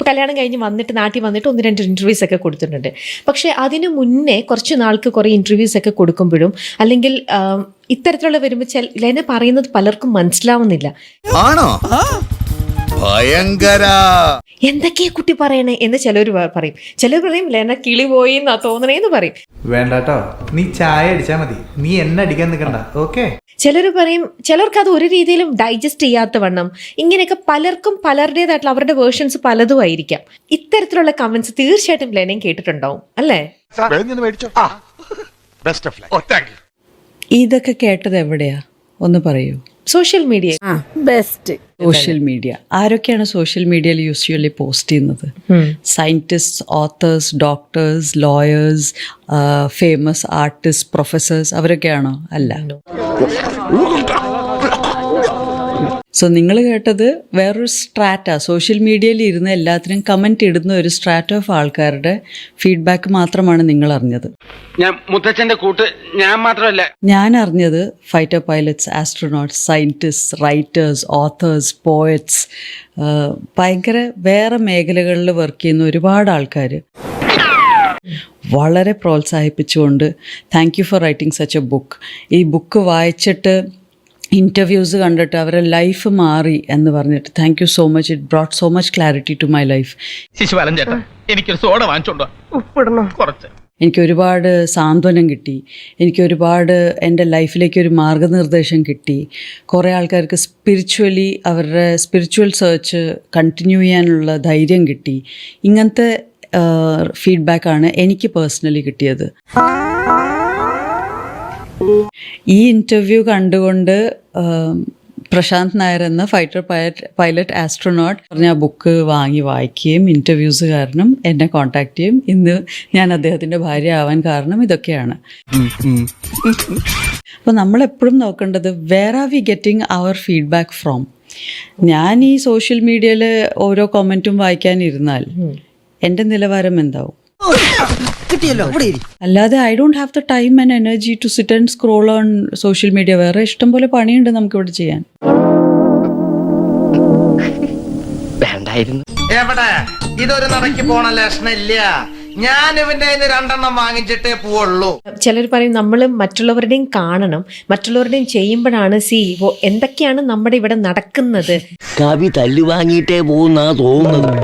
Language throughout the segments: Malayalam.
കല്യാണം കഴിഞ്ഞ് വന്നിട്ട് നാട്ടിൽ വന്നിട്ട് 1-2 ഇൻ്റർവ്യൂസ് ഒക്കെ കൊടുത്തിട്ടുണ്ട്. പക്ഷെ അതിനു മുന്നേ കുറച്ച് നാൾക്ക് കുറേ ഇൻ്റർവ്യൂസ് ഒക്കെ കൊടുക്കുമ്പോഴും അല്ലെങ്കിൽ ഇത്തരത്തിലുള്ള വരുമ്പോൾ ലെന പറയുന്നത് പലർക്കും മനസ്സിലാവുന്നില്ല. ആണോ? ഭയങ്കര എന്തൊക്കെയാ കുട്ടി പറയണേ എന്ന് ചിലർ പറയും. ചിലർ പറയും ലെന കിളി പോയി എന്നാ തോന്നണേന്ന് പറയും. വേണ്ടാട്ടോ, നീ ചായ അടിച്ചാ മതി, നീ എന്നെ അടിക്കാൻ നിൽക്കണ്ട. ഓക്കെ. ചിലർ പറയും, ചിലർക്ക് അത് ഒരു രീതിയിലും ഡൈജസ്റ്റ് ചെയ്യാത്ത വണ്ണം. ഇങ്ങനെയൊക്കെ പലർക്കും പലരുടേതായിട്ടുള്ള അവരുടെ വേർഷൻസ് പലതും ആയിരിക്കാം. ഇത്തരത്തിലുള്ള കമന്റ്സ് തീർച്ചയായിട്ടും ലെനയും കേട്ടിട്ടുണ്ടാവും അല്ലേ? ഇതൊക്കെ കേട്ടത് എവിടെയാ ഒന്ന് പറയൂ. Social media. സോഷ്യൽ മീഡിയ ആരൊക്കെയാണ് സോഷ്യൽ മീഡിയയിൽ യൂസ്വലി പോസ്റ്റ് ചെയ്യുന്നത്? Scientist, authors, doctors, lawyers, famous artist, professors, അവരൊക്കെയാണോ? അല്ല. സോ നിങ്ങൾ കേട്ടത് വേറൊരു സ്ട്രാറ്റ. സോഷ്യൽ മീഡിയയിൽ ഇരുന്ന് എല്ലാത്തിനും കമൻറ്റ് ഇടുന്ന ഒരു സ്ട്രാറ്റ ഓഫ് ആൾക്കാരുടെ ഫീഡ്ബാക്ക് മാത്രമാണ് നിങ്ങൾ അറിഞ്ഞത്. മുത്തച്ഛൻ്റെ കൂട്ട് ഞാൻ മാത്രമല്ല. ഞാൻ അറിഞ്ഞത് fighter pilots, astronauts, scientist, writers, authors, poets, ഭയങ്കര വേറെ മേഖലകളിൽ വർക്ക് ചെയ്യുന്ന ഒരുപാട് ആൾക്കാർ വളരെ പ്രോത്സാഹിപ്പിച്ചുകൊണ്ട് thank you for writing such a book, ഈ ബുക്ക് വായിച്ചിട്ട് ഇൻ്റർവ്യൂസ് കണ്ടിട്ട് അവരുടെ ലൈഫ് മാറി എന്ന് പറഞ്ഞിട്ട് thank you so much, it brought so much clarity to my life. Shishupalan ചേട്ടാ, എനിക്കൊരു സോഡ വാങ്ങിച്ചോണ്ടോ? ഉപ്പിടണം കുറച്ച്. എനിക്ക് ഒരുപാട് സാന്ത്വനം കിട്ടി, എനിക്ക് ഒരുപാട് എൻ്റെ ലൈഫിലേക്ക് ഒരു മാർഗനിർദ്ദേശം കിട്ടി. കുറേ ആൾക്കാർക്ക് സ്പിരിച്വലി അവരുടെ സ്പിരിച്വൽ സെർച്ച് കണ്ടിന്യൂ ചെയ്യാനുള്ള ധൈര്യം കിട്ടി. ഇങ്ങനത്തെ ഫീഡ്ബാക്കാണ് എനിക്ക് പേഴ്സണലി കിട്ടിയത്. ഈ ഇൻ്റർവ്യൂ കണ്ടുകൊണ്ട് പ്രശാന്ത് നായർ എന്ന ഫൈറ്റർ പൈലറ്റ് ആസ്ട്രോനോട്ട് പറഞ്ഞ ആ ബുക്ക് വാങ്ങി വായിക്കുകയും ഇൻ്റർവ്യൂസ് കാരണം എന്നെ കോൺടാക്ട് ചെയ്യും. ഇന്ന് ഞാൻ അദ്ദേഹത്തിൻ്റെ ഭാര്യ ആവാൻ കാരണം ഇതൊക്കെയാണ്. അപ്പോൾ നമ്മളെപ്പോഴും നോക്കേണ്ടത് where are we getting our feedback from. ഞാൻ ഈ സോഷ്യൽ മീഡിയയിൽ ഓരോ കമൻറ്റും വായിക്കാനിരുന്നാൽ എൻ്റെ നിലവാരം എന്താവും? അല്ലാതെ I don't have the time and energy to sit and scroll on social media. വേറെ ഇഷ്ടം പോലെ പണിയുണ്ട് നമുക്കിവിടെ ചെയ്യാൻ. എവിടെ ഇതൊരു നടക്ക് പോണ ലക്ഷണില്ല. ഞാൻ ഇവന്റെ 2 വാങ്ങിച്ചിട്ടേ പോവുള്ളൂ. ചിലർ പറയും നമ്മൾ മറ്റുള്ളവരുടെയും കാണണം, മറ്റുള്ളവരുടെയും ചെയ്യുമ്പോഴാണ് എന്തൊക്കെയാണ് നമ്മുടെ ഇവിടെ നടക്കുന്നത്. കവി തല്ലു വാങ്ങിയിട്ടേ പോകുന്നാ തോന്നുന്നത്.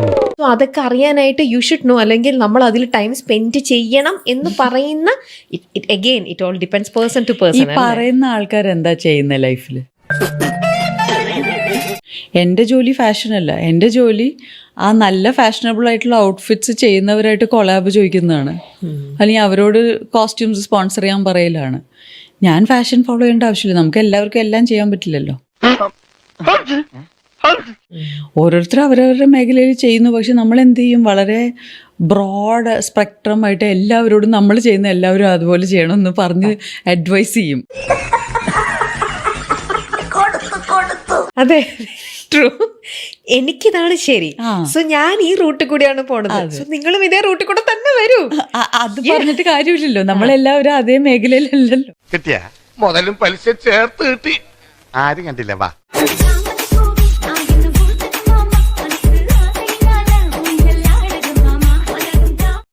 അതൊക്കെ അറിയാനായിട്ട് യു ഷുഡ് നോ, അല്ലെങ്കിൽ നമ്മൾ അതിൽ ടൈം സ്പെൻഡ് ചെയ്യണം എന്ന് പറയുന്ന again it all depends person to person. ഈ പറയുന്ന ആൾക്കാർ എന്താ ചെയ്യുന്ന ലൈഫിൽ? എൻ്റെ ജോലി ഫാഷനല്ല, എൻ്റെ ജോലി ആ നല്ല ഫാഷനബിൾ ആയിട്ടുള്ള ഔട്ട്ഫിറ്റ്സ് ചെയ്യുന്നവരായിട്ട് കൊളാബ് ചോദിക്കുന്നതാണ്, അല്ലെങ്കിൽ അവരോട് കോസ്റ്റ്യൂംസ് സ്പോൺസർ ചെയ്യാൻ പറയലാണ്. ഞാൻ ഫാഷൻ ഫോളോ ചെയ്യേണ്ട ആവശ്യമില്ല. നമുക്ക് എല്ലാവർക്കും എല്ലാം ചെയ്യാൻ പറ്റില്ലല്ലോ. ഓരോരുത്തർ അവരവരുടെ മേഖലയിൽ ചെയ്യുന്നു. പക്ഷെ നമ്മൾ എന്ത് ചെയ്യും? വളരെ ബ്രോഡ് സ്പെക്ട്രം ആയിട്ട് എല്ലാവരോടും നമ്മൾ ചെയ്യുന്ന എല്ലാവരും അതുപോലെ ചെയ്യണമെന്ന് പറഞ്ഞ് അഡ്വൈസ് ചെയ്യും. അതെ, ട്രൂ. എനിക്കിതാണ് ശരി. സോ ഞാൻ ഈ റൂട്ടിൽ കൂടിയാണ് പോണത്. സോ നിങ്ങളും ഇതേ റൂട്ടിൽ കൂടെ തന്നെ വരൂ. അത് പറഞ്ഞിട്ട് കാര്യമില്ലല്ലോ, നമ്മളെല്ലാവരും അതേ മേഖലയിലല്ലല്ലോ. കിട്ടിയ മുതലും പലിശ ചേർത്ത് കിട്ടി. ആരും കണ്ടില്ല. വാ.